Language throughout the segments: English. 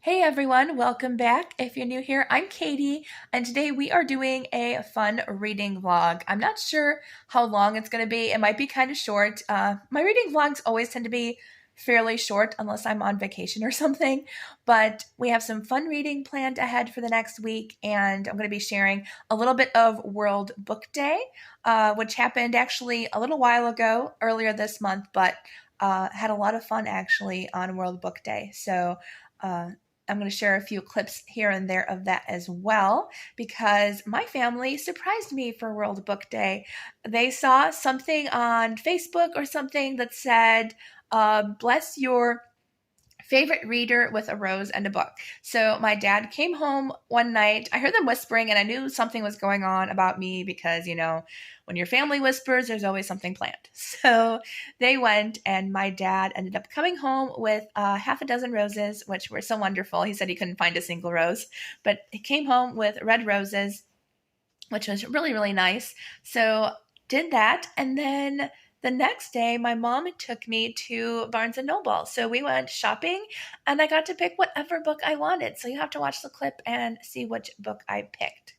Hey everyone, welcome back. If you're new here, I'm Katie, and today we are doing a fun reading vlog. I'm not sure how long it's going to be. It might be kind of short. My reading vlogs always tend to be fairly short unless I'm on vacation or something, but we have some fun reading planned ahead for the next week, and I'm going to be sharing a little bit of World Book Day, which happened actually a little while ago, earlier this month, but had a lot of fun actually on World Book Day. So, I'm going to share a few clips here and there of that as well because my family surprised me for World Book Day. They saw something on Facebook or something that said, bless your favorite reader with a rose and a book. So my dad came home one night. I heard them whispering and I knew something was going on about me because, when your family whispers, there's always something planned. So they went and my dad ended up coming home with half a dozen roses, which were so wonderful. He said he couldn't find a single rose, but he came home with red roses, which was really, really nice. So did that. And then the next day, my mom took me to Barnes & Noble. So we went shopping and I got to pick whatever book I wanted. So you have to watch the clip and see which book I picked.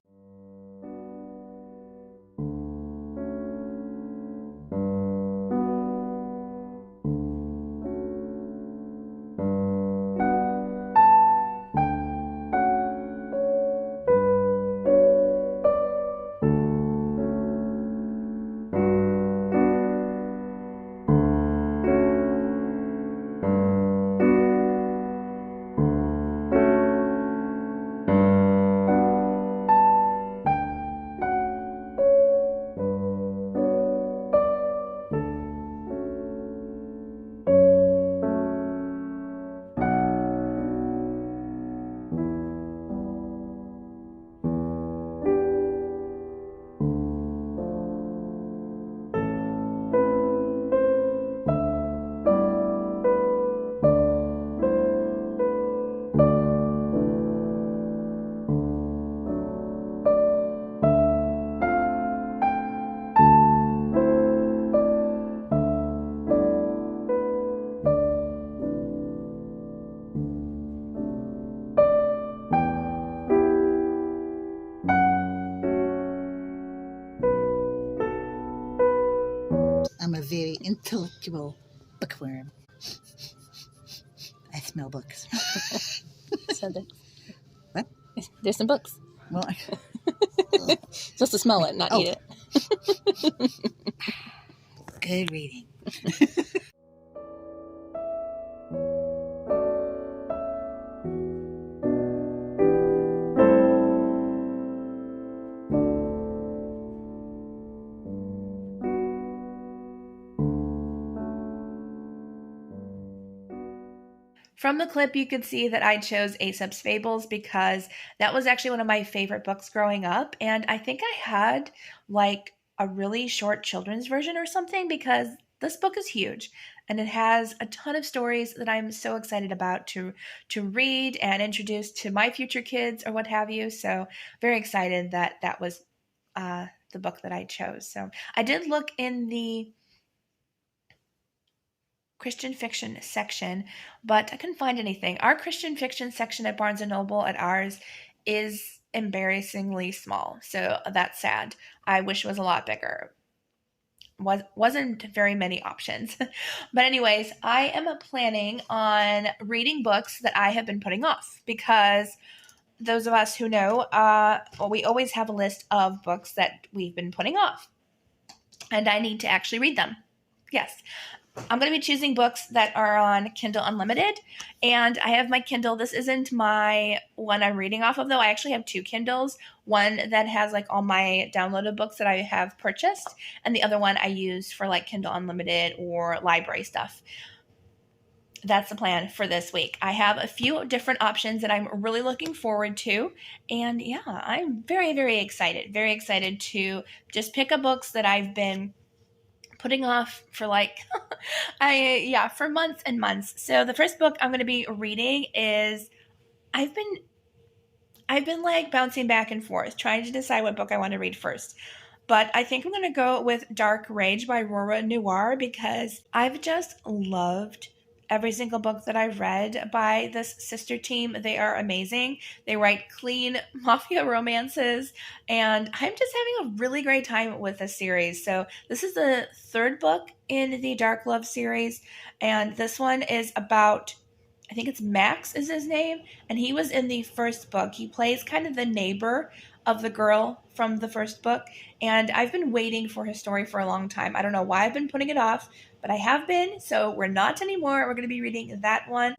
I'm a very intellectual bookworm. I smell books. What? There's some books. Well, Supposed to smell it, not eat it. Good reading. From the clip, you could see that I chose Aesop's Fables because that was actually one of my favorite books growing up. And I think I had like a really short children's version or something because this book is huge and it has a ton of stories that I'm so excited about to read and introduce to my future kids or what have you. So very excited that that was the book that I chose. So I did look in the Christian fiction section, but I couldn't find anything. Our Christian fiction section at Barnes & Noble at ours is embarrassingly small, so that's sad. I wish it was a lot bigger. Wasn't very many options. But anyways, I am planning on reading books that I have been putting off because those of us who know, we always have a list of books that we've been putting off, and I need to actually read them. Yes. I'm going to be choosing books that are on Kindle Unlimited, and I have my Kindle. This isn't my one I'm reading off of, though. I actually have two Kindles, one that has like all my downloaded books that I have purchased, and the other one I use for like Kindle Unlimited or library stuff. That's the plan for this week. I have a few different options that I'm really looking forward to, and yeah, I'm very, very excited to just pick up books that I've been putting off for for months and months. So the first book I'm going to be reading is I've been like bouncing back and forth trying to decide what book I want to read first. But I think I'm going to go with Dark Rage by Rora Noir because I've just loved every single book that I've read by this sister team. They are amazing. They write clean mafia romances, and I'm just having a really great time with this series. So this is the third book in the Dark Love series, and this one is about, I think it's Max is his name, and he was in the first book. He plays kind of the neighbor of the girl from the first book, and I've been waiting for his story for a long time. I don't know why I've been putting it off, but I have been, so we're not anymore. We're going to be reading that one.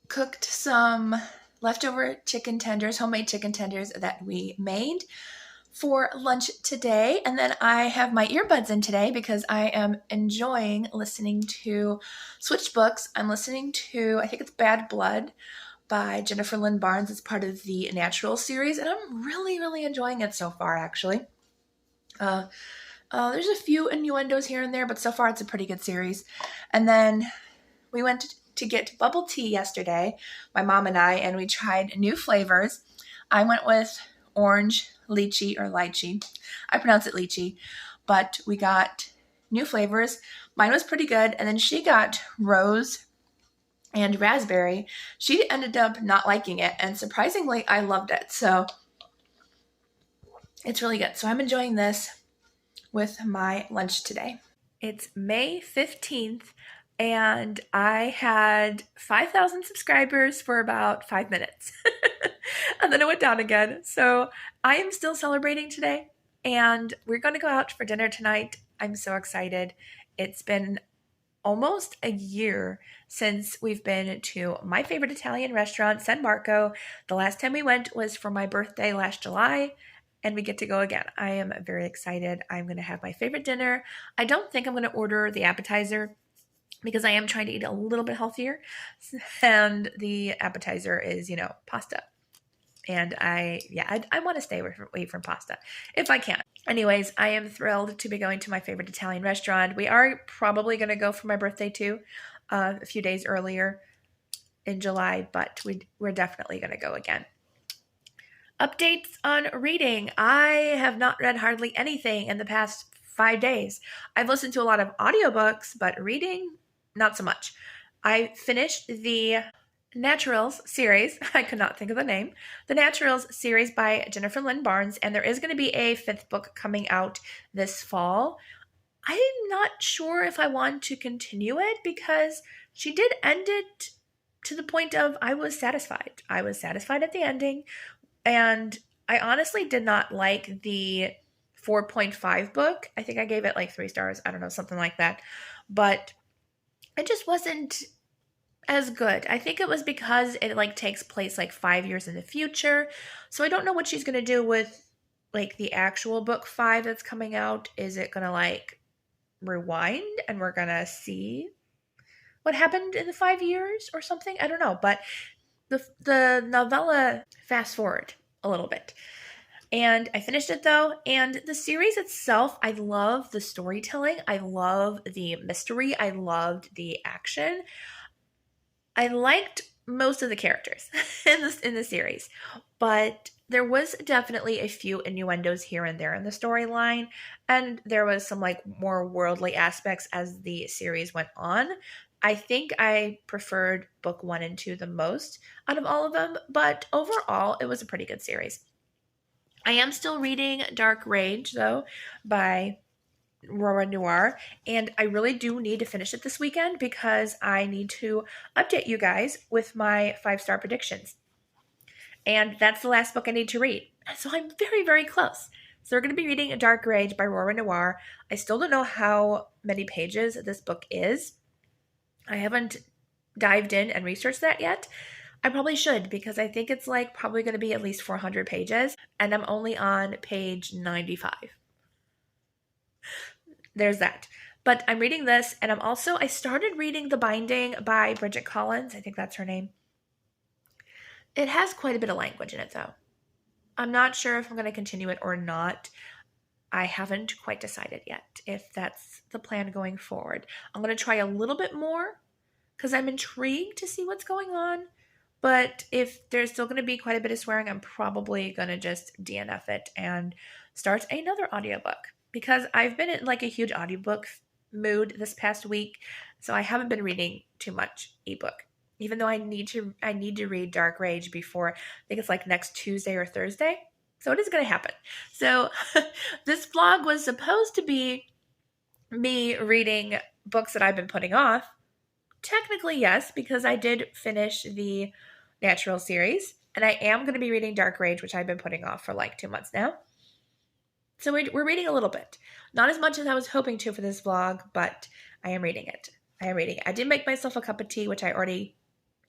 Cooked some leftover chicken tenders, homemade chicken tenders that we made for lunch today. And then I have my earbuds in today because I am enjoying listening to switched books. I'm listening to, I think it's Bad Blood by Jennifer Lynn Barnes. It's part of the Natural series, and I'm really, really enjoying it so far, actually. There's a few innuendos here and there, but so far it's a pretty good series. And then we went to get bubble tea yesterday, my mom and I, and we tried new flavors. I went with orange lychee or lychee. I pronounce it lychee, but we got new flavors. Mine was pretty good, and then she got rose and raspberry. She ended up not liking it, and surprisingly, I loved it. So it's really good. So I'm enjoying this with my lunch today. It's May 15th, and I had 5,000 subscribers for about 5 minutes. And then it went down again. So I am still celebrating today, and we're going to go out for dinner tonight. I'm so excited. It's been almost a year since we've been to my favorite Italian restaurant, San Marco. The last time we went was for my birthday last July, and we get to go again. I am very excited. I'm going to have my favorite dinner. I don't think I'm going to order the appetizer because I am trying to eat a little bit healthier, and the appetizer is, pasta. And I want to stay away from pasta if I can. Anyways, I am thrilled to be going to my favorite Italian restaurant. We are probably going to go for my birthday too, a few days earlier in July, but we're definitely going to go again. Updates on reading. I have not read hardly anything in the past 5 days. I've listened to a lot of audiobooks, but reading, not so much. I finished the Naturals series. I could not think of the name. The Naturals series by Jennifer Lynn Barnes, and there is going to be a 5th book coming out this fall. I'm not sure if I want to continue it because she did end it to the point of I was satisfied. I was satisfied at the ending, and I honestly did not like the 4.5 book. I think I gave it like 3 stars. I don't know, something like that. But it just wasn't as good. I think it was because it takes place 5 years in the future. So I don't know what she's going to do with the actual book 5 that's coming out. Is it going to rewind and we're going to see what happened in the 5 years or something? I don't know. But the novella fast forward a little bit. And I finished it though, and the series itself, I love the storytelling. I love the mystery. I loved the action. I liked most of the characters in the series, but there was definitely a few innuendos here and there in the storyline, and there was some like more worldly aspects as the series went on. I think I preferred book 1 and 2 the most out of all of them, but overall it was a pretty good series. I am still reading Dark Rage though by Rora Noir, and I really do need to finish it this weekend because I need to update you guys with my 5-star predictions. And that's the last book I need to read. So I'm very, very close. So we're going to be reading Dark Rage by Rora Noir. I still don't know how many pages this book is. I haven't dived in and researched that yet. I probably should because I think it's like probably going to be at least 400 pages, and I'm only on page 95. There's that. But I'm reading this, and I started reading The Binding by Bridget Collins. I think that's her name. It has quite a bit of language in it, though. I'm not sure if I'm going to continue it or not. I haven't quite decided yet if that's the plan going forward. I'm going to try a little bit more because I'm intrigued to see what's going on. But if there's still going to be quite a bit of swearing, I'm probably going to just DNF it and start another audiobook. Because I've been in like a huge audiobook mood this past week, so I haven't been reading too much ebook. Even though I need to read Dark Rage before, I think it's like next Tuesday or Thursday. So it is going to happen. So this vlog was supposed to be me reading books that I've been putting off. Technically, yes, because I did finish the Natural series, and I am going to be reading Dark Rage, which I've been putting off for like 2 months now. So we're reading a little bit. Not as much as I was hoping to for this vlog, but I am reading it. I did make myself a cup of tea, which I already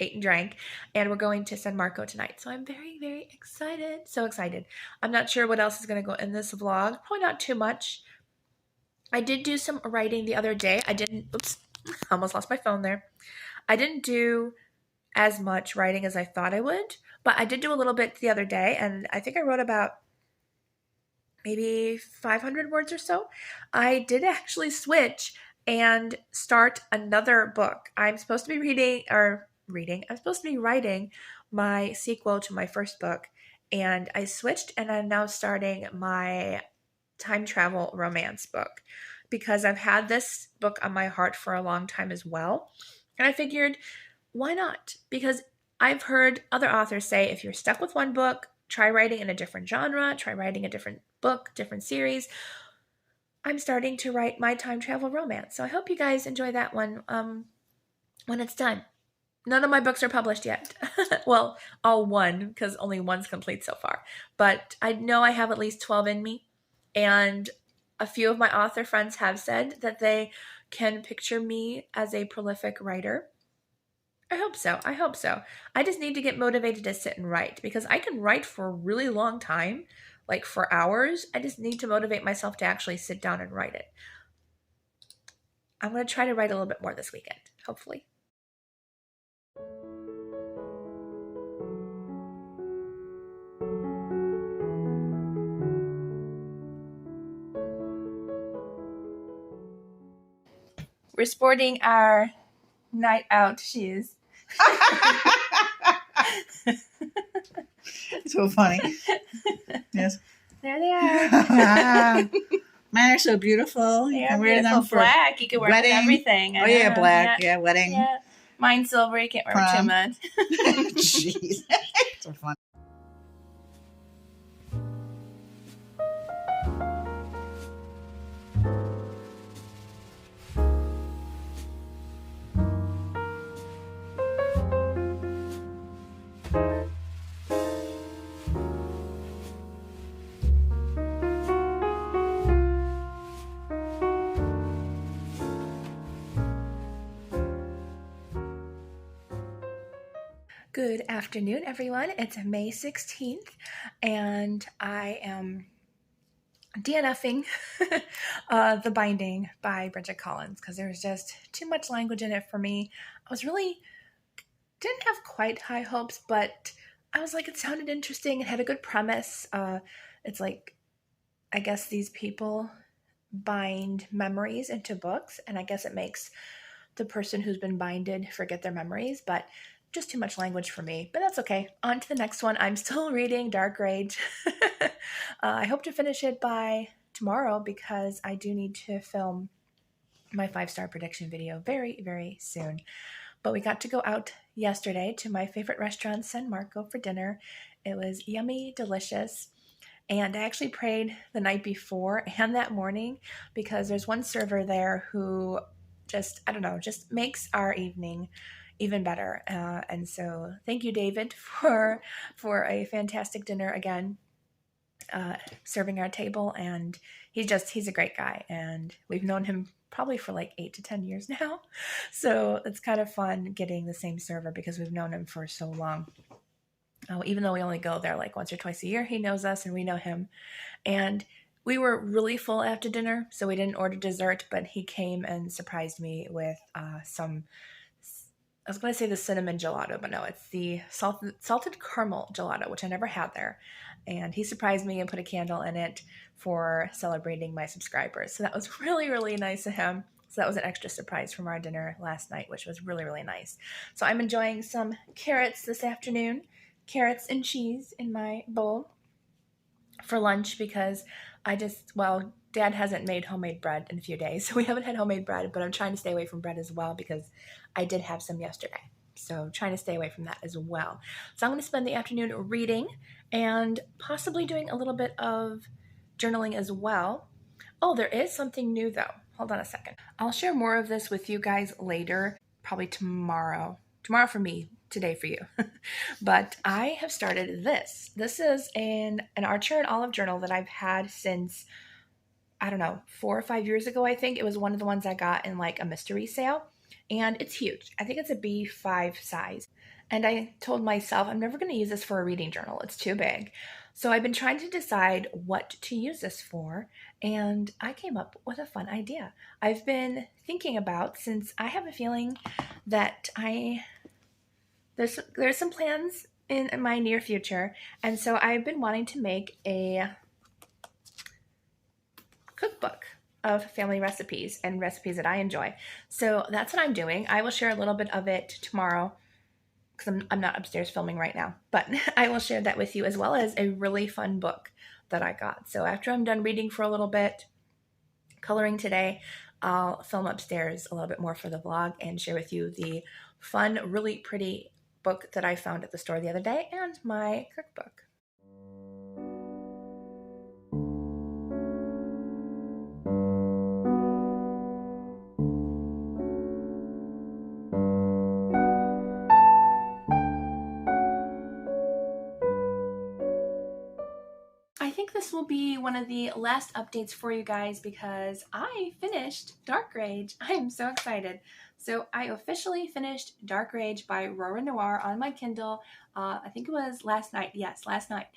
ate and drank, and we're going to San Marco tonight. So I'm very, very excited. So excited. I'm not sure what else is going to go in this vlog. Probably not too much. I did do some writing the other day. Oops, almost lost my phone there. I didn't do as much writing as I thought I would, but I did do a little bit the other day, and I think I wrote about maybe 500 words or so. I did actually switch and start another book. I'm supposed to be I'm supposed to be writing my sequel to my first book, and I switched, and I'm now starting my time travel romance book because I've had this book on my heart for a long time as well. And I figured, why not? Because I've heard other authors say if you're stuck with one book, try writing in a different genre, try writing a different book, different series. I'm starting to write my time travel romance. So I hope you guys enjoy that one when it's done. None of my books are published yet. Well, all one, because only one's complete so far. But I know I have at least 12 in me. And a few of my author friends have said that they can picture me as a prolific writer. I hope so. I just need to get motivated to sit and write because I can write for a really long time, like for hours. I just need to motivate myself to actually sit down and write it. I'm going to try to write a little bit more this weekend, hopefully. We're sporting our night out shoes. So funny. Yes. There they are. Mine are so beautiful. They You are can wear beautiful. them for Black. You can wear wedding. everything. Oh yeah, black. Yeah, wedding. Yeah. Mine's silver. You can't wear it too Prom. much. Jeez. So funny. Good afternoon, everyone. It's May 16th, and I am DNFing The Binding by Bridget Collins because there's just too much language in it for me. Didn't have quite high hopes, but I was like, it sounded interesting. It had a good premise. It's like, I guess these people bind memories into books, and I guess it makes the person who's been binded forget their memories, but just too much language for me. But that's okay. On to the next one. I'm still reading Dark Rage. I hope to finish it by tomorrow because I do need to film my 5-star prediction video very, very soon. But we got to go out yesterday to my favorite restaurant, San Marco, for dinner. It was yummy, delicious. And I actually prayed the night before and that morning because there's one server there who just, I don't know, just makes our evening even better. And so thank you, David, for a fantastic dinner again, serving our table. And he's a great guy. And we've known him probably for like 8 to 10 years now. So it's kind of fun getting the same server because we've known him for so long. Even though we only go there like once or twice a year, he knows us and we know him. And we were really full after dinner, so we didn't order dessert, but he came and surprised me with some, I was going to say the cinnamon gelato, but no, it's the salted caramel gelato, which I never had there. And he surprised me and put a candle in it for celebrating my subscribers. So that was really, really nice of him. So that was an extra surprise from our dinner last night, which was really, really nice. So I'm enjoying some carrots this afternoon. Carrots and cheese in my bowl for lunch because Dad hasn't made homemade bread in a few days, so we haven't had homemade bread, but I'm trying to stay away from bread as well because I did have some yesterday. So trying to stay away from that as well. So I'm going to spend the afternoon reading and possibly doing a little bit of journaling as well. Oh, there is something new though. Hold on a second. I'll share more of this with you guys later, probably tomorrow. Tomorrow for me, today for you. But I have started this. This is an Archer and Olive journal that I've had since, I don't know, 4 or 5 years ago, I think. It was one of the ones I got in like a mystery sale. And it's huge. I think it's a B5 size. And I told myself I'm never going to use this for a reading journal. It's too big. So I've been trying to decide what to use this for. And I came up with a fun idea. I've been thinking about, since I have a feeling that there's some plans in my near future, and so I've been wanting to make a cookbook of family recipes and recipes that I enjoy. So that's what I'm doing. I will share a little bit of it tomorrow because I'm not upstairs filming right now, but I will share that with you as well as a really fun book that I got. So after I'm done reading for a little bit, coloring today, I'll film upstairs a little bit more for the vlog and share with you the fun, really pretty book that I found at the store the other day and my cookbook. I think this will be one of the last updates for you guys because I finished Dark Rage. I am so excited. So I officially finished Dark Rage by Rora Noir on my Kindle. I think it was last night. Yes, last night.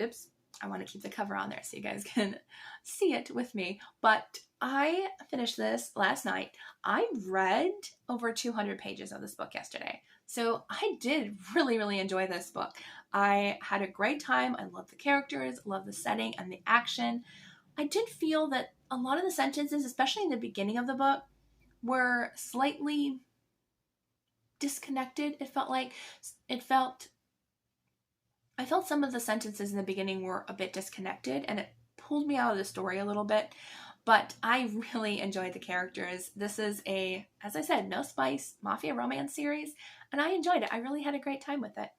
Oops. I want to keep the cover on there so you guys can see it with me. But I finished this last night. I read over 200 pages of this book yesterday. So I did really, really enjoy this book. I had a great time. I love the characters, love the setting and the action. I did feel that a lot of the sentences, especially in the beginning of the book, were slightly disconnected. I felt some of the sentences in the beginning were a bit disconnected and it pulled me out of the story a little bit, but I really enjoyed the characters. This is as I said, no spice mafia romance series, and I enjoyed it. I really had a great time with it.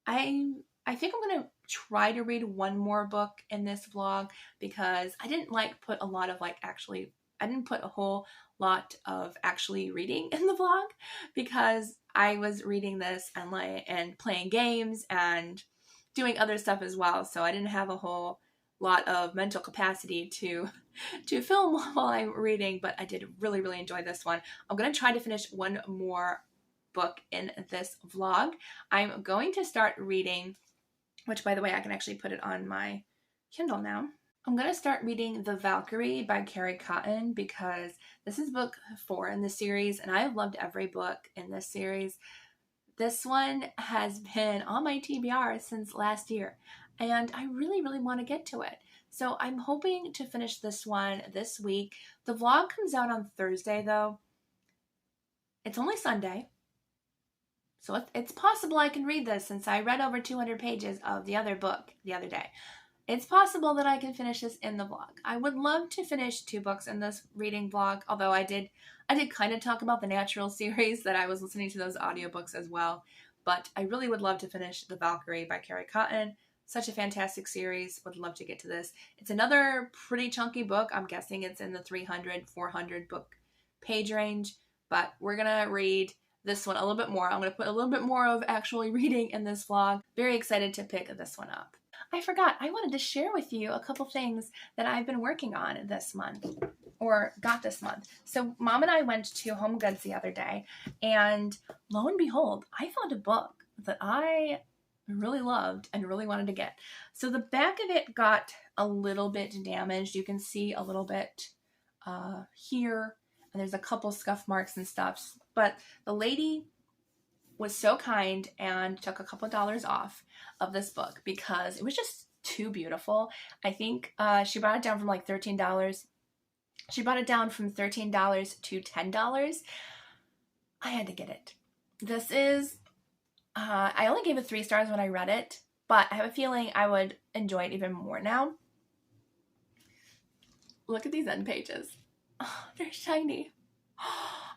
I think I'm going to try to read one more book in this vlog because I didn't put a whole lot of actually reading in the vlog because I was reading this and playing games and doing other stuff as well. So I didn't have a whole lot of mental capacity to film while I'm reading, but I did really, really enjoy this one. I'm going to try to finish one more book in this vlog. I'm going to start reading, which by the way, I can actually put it on my Kindle now. I'm going to start reading The Valkyrie by Carrie Cotton because this is book 4 in the series and I have loved every book in this series. This one has been on my TBR since last year, and I really, really want to get to it. So I'm hoping to finish this one this week. The vlog comes out on Thursday, though. It's only Sunday, so it's possible I can read this since I read over 200 pages of the other book the other day. It's possible that I can finish this in the vlog. I would love to finish 2 books in this reading vlog, although I did kind of talk about the Natural series that I was listening to those audiobooks as well. But I really would love to finish The Valkyrie by Carrie Cotton. Such a fantastic series. Would love to get to this. It's another pretty chunky book. I'm guessing it's in the 300, 400 book page range. But we're going to read this one a little bit more. I'm going to put a little bit more of actually reading in this vlog. Very excited to pick this one up. I forgot, I wanted to share with you a couple things that I've been working on this month, or got this month. So Mom and I went to Home Goods the other day, and lo and behold, I found a book that I really loved and really wanted to get. So the back of it got a little bit damaged. You can see a little bit here, and there's a couple scuff marks and stuff, but the lady was so kind and took a couple of dollars off of this book because it was just too beautiful. I think she brought it down from like $13. She brought it down from $13 to $10. I had to get it. This is, I only gave it 3 stars when I read it, but I have a feeling I would enjoy it even more now. Look at these end pages. Oh, they're shiny.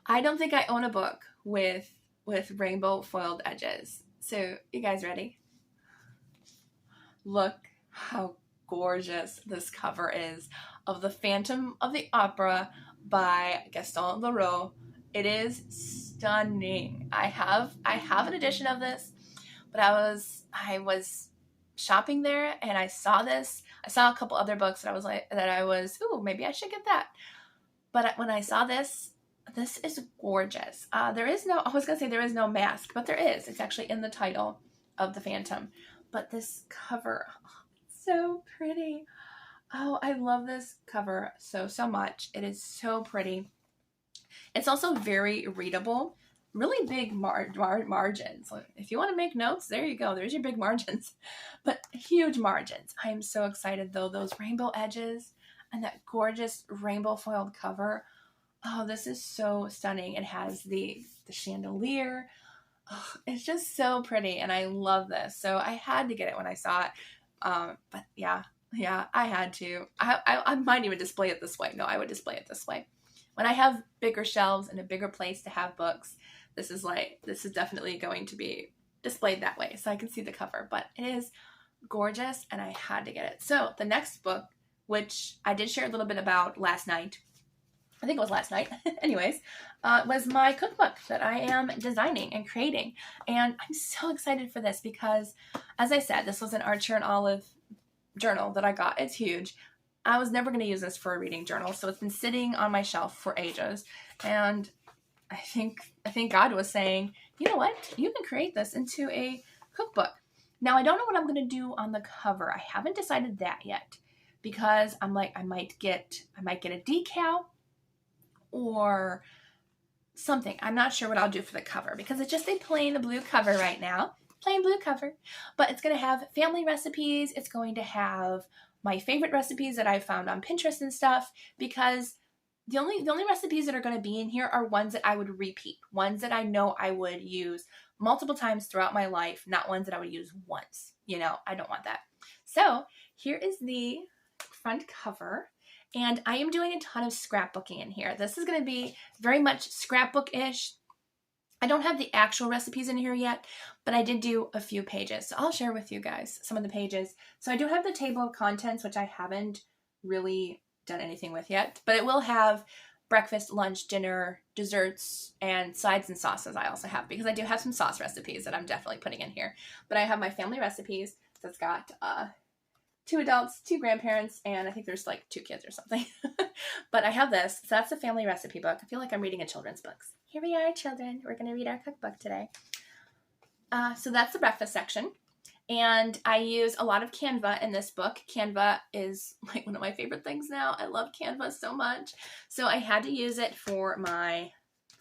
I don't think I own a book with rainbow foiled edges. So, you guys ready? Look how gorgeous this cover is of The Phantom of the Opera by Gaston Leroux. It is stunning. I have an edition of this, but I was shopping there and I saw this. I saw a couple other books that I was, ooh, maybe I should get that. But when I saw this is gorgeous. There is no mask, but there is. It's actually in the title of The Phantom. But this cover, oh, it's so pretty. Oh, I love this cover so much. It is so pretty. It's also very readable. Really big margins. If you want to make notes, there you go. There's your big margins. But huge margins. I am so excited, though. Those rainbow edges and that gorgeous rainbow foiled cover. Oh, this is so stunning. It has the chandelier. Oh, it's just so pretty, and I love this. So I had to get it when I saw it. But yeah, I had to. I might even display it this way. No, I would display it this way. When I have bigger shelves and a bigger place to have books, this is definitely going to be displayed that way, so I can see the cover. But it is gorgeous, and I had to get it. So the next book, which I did share a little bit about last night, I think it was last night, anyways, was my cookbook that I am designing and creating. And I'm so excited for this because, as I said, this was an Archer and Olive journal that I got. It's huge. I was never going to use this for a reading journal, so it's been sitting on my shelf for ages. And I think God was saying, you know what? You can create this into a cookbook. Now, I don't know what I'm going to do on the cover. I haven't decided that yet because I'm like, I might get a decal or something. I'm not sure what I'll do for the cover because it's just a plain blue cover right now. Plain blue cover. But it's going to have family recipes. It's going to have my favorite recipes that I found on Pinterest and stuff, because the only recipes that are going to be in here are ones that I would repeat. Ones that I know I would use multiple times throughout my life, not ones that I would use once. You know, I don't want that. So here is the front cover. And I am doing a ton of scrapbooking in here. This is going to be very much scrapbook-ish. I don't have the actual recipes in here yet, but I did do a few pages. So I'll share with you guys some of the pages. So I do have the table of contents, which I haven't really done anything with yet, but it will have breakfast, lunch, dinner, desserts, and sides and sauces I also have, because I do have some sauce recipes that I'm definitely putting in here. But I have my family recipes that's got 2 adults, 2 grandparents, and I think there's like 2 kids or something. But I have this. So that's the family recipe book. I feel like I'm reading a children's book. Here we are, children. We're going to read our cookbook today. So that's the breakfast section. And I use a lot of Canva in this book. Canva is like one of my favorite things now. I love Canva so much. So I had to use it for my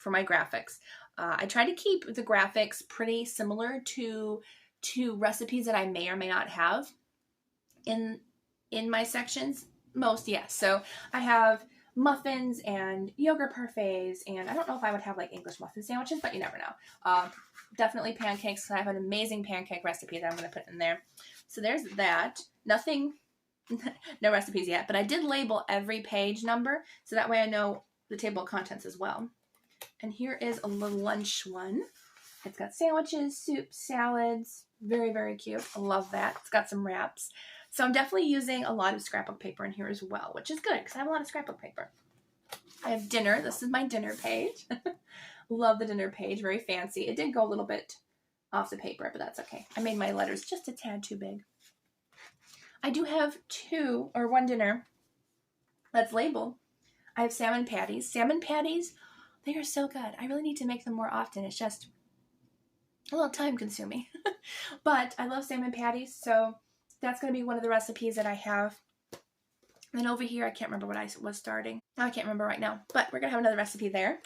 graphics. I try to keep the graphics pretty similar to recipes that I may or may not have in my sections. Most, yes. So I have muffins and yogurt parfaits, and I don't know if I would have like English muffin sandwiches, but you never know. Definitely pancakes, because I have an amazing pancake recipe that I'm going to put in there. So there's that. Nothing, no recipes yet, but I did label every page number, so that way I know the table of contents as well. And here is a little lunch one. It's got sandwiches, soup, salads. Very, very cute. I love that. It's got some wraps. So I'm definitely using a lot of scrapbook paper in here as well, which is good because I have a lot of scrapbook paper. I have dinner. This is my dinner page. Love the dinner page. Very fancy. It did go a little bit off the paper, but that's okay. I made my letters just a tad too big. I do have one dinner that's labeled. I have salmon patties. Salmon patties, they are so good. I really need to make them more often. It's just a little time consuming. But I love salmon patties, so that's going to be one of the recipes that I have. And then over here, I can't remember what I was starting. I can't remember right now, but we're going to have another recipe there.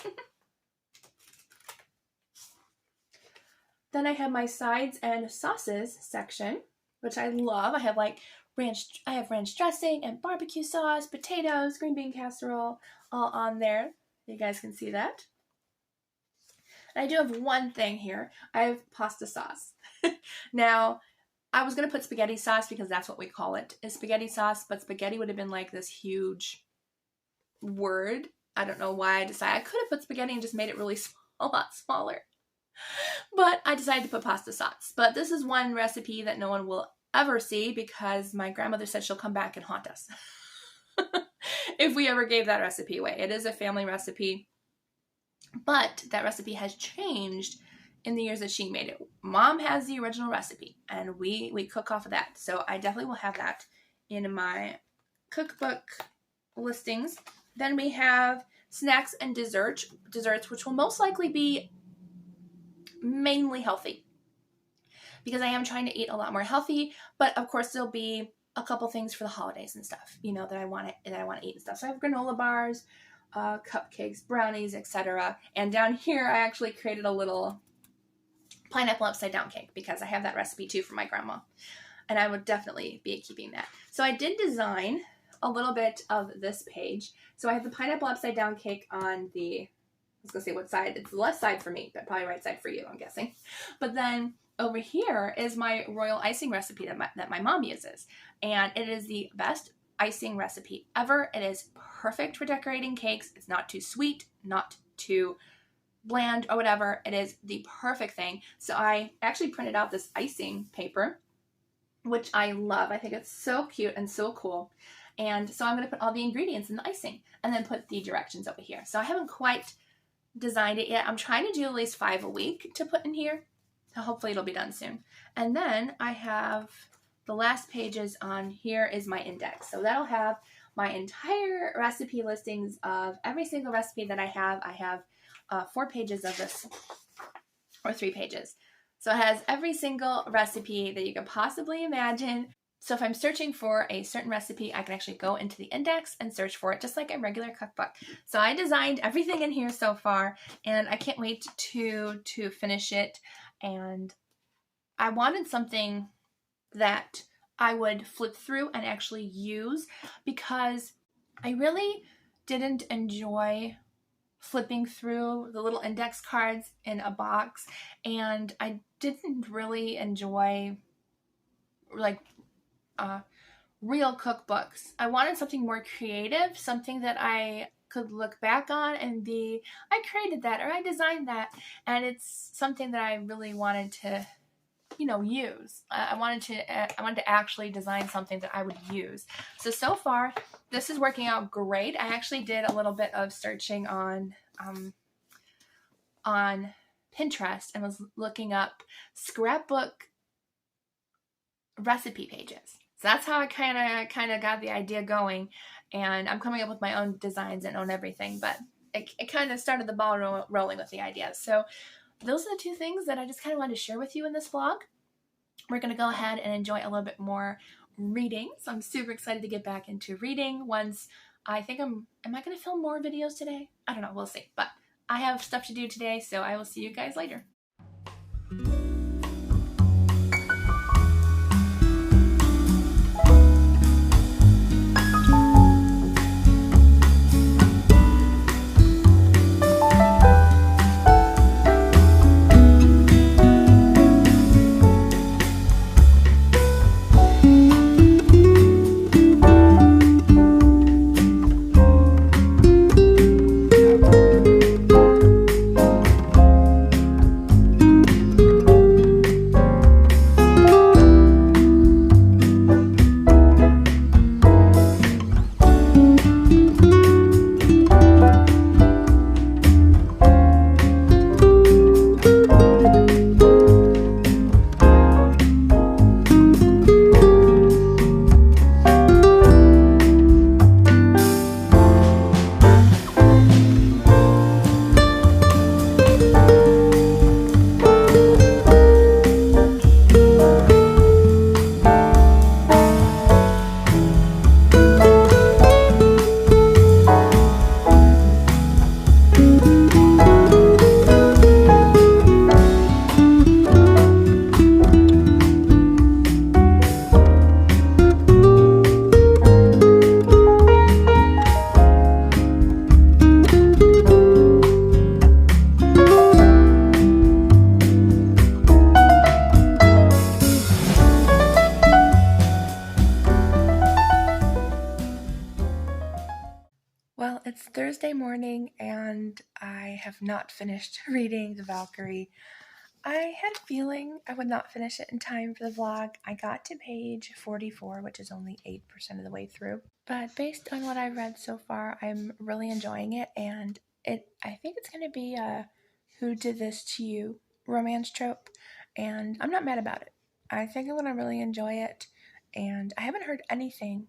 Then I have my sides and sauces section, which I love. I have like ranch dressing and barbecue sauce, potatoes, green bean casserole, all on there. You guys can see that. And I do have one thing here. I have pasta sauce. Now, I was going to put spaghetti sauce because that's what we call it, is spaghetti sauce, but spaghetti would have been like this huge word. I don't know why I decided. I could have put spaghetti and just made it really a lot smaller. But I decided to put pasta sauce. But this is one recipe that no one will ever see because my grandmother said she'll come back and haunt us if we ever gave that recipe away. It is a family recipe, but that recipe has changed in the years that she made it. Mom has the original recipe, and we cook off of that. So I definitely will have that in my cookbook listings. Then we have snacks and desserts, which will most likely be mainly healthy because I am trying to eat a lot more healthy. But of course, there'll be a couple things for the holidays and stuff, you know, that I want to eat and stuff. So I have granola bars, cupcakes, brownies, etc. And down here, I actually created a little pineapple upside down cake because I have that recipe too from my grandma, and I would definitely be keeping that. So I did design a little bit of this page. So I have the pineapple upside down cake on the, I was gonna say what side, it's the left side for me, but probably right side for you, I'm guessing. But then over here is my royal icing recipe that my mom uses, and it is the best icing recipe ever. It is perfect for decorating cakes. It's not too sweet, not too bland or whatever. It is the perfect thing. So I actually printed out this icing paper, which I love. I think it's so cute and so cool. And so I'm going to put all the ingredients in the icing and then put the directions over here. So I haven't quite designed it yet. I'm trying to do at least 5 a week to put in here. So hopefully it'll be done soon. And then I have the last pages on here is my index. So that'll have my entire recipe listings of every single recipe that I have. I have 4 pages of this, or 3 pages. So it has every single recipe that you could possibly imagine. So if I'm searching for a certain recipe, I can actually go into the index and search for it just like a regular cookbook. So I designed everything in here so far, and I can't wait to finish it. And I wanted something that I would flip through and actually use because I really didn't enjoy flipping through the little index cards in a box, and I didn't really enjoy like real cookbooks. I wanted something more creative, something that I could look back on and be, I created that or I designed that, and it's something that I really wanted to, you know, use. I wanted to actually design something that I would use. So far, this is working out great. I actually did a little bit of searching on Pinterest and was looking up scrapbook recipe pages. So that's how I kind of got the idea going, and I'm coming up with my own designs and own everything, but it kind of started the ball rolling with the ideas. So those are the 2 things that I just kind of wanted to share with you in this vlog. We're going to go ahead and enjoy a little bit more reading. So I'm super excited to get back into reading once I think am I going to film more videos today? I don't know. We'll see. But I have stuff to do today, so I will see you guys later. Well, it's Thursday morning and I have not finished reading The Valkyrie. I had a feeling I would not finish it in time for the vlog. I got to page 44, which is only 8% of the way through. But based on what I've read so far, I'm really enjoying it, and I think it's going to be a who did this to you romance trope, and I'm not mad about it. I think I'm going to really enjoy it, and I haven't heard anything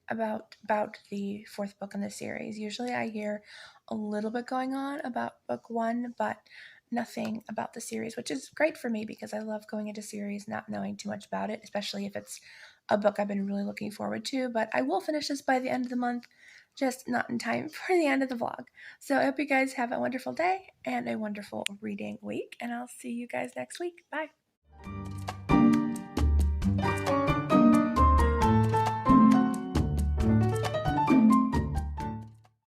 about the fourth book in the series. Usually I hear a little bit going on about book one, but nothing about the series, which is great for me because I love going into series not knowing too much about it, especially if it's a book I've been really looking forward to. But I will finish this by the end of the month, just not in time for the end of the vlog. So I hope you guys have a wonderful day and a wonderful reading week, and I'll see you guys next week. Bye.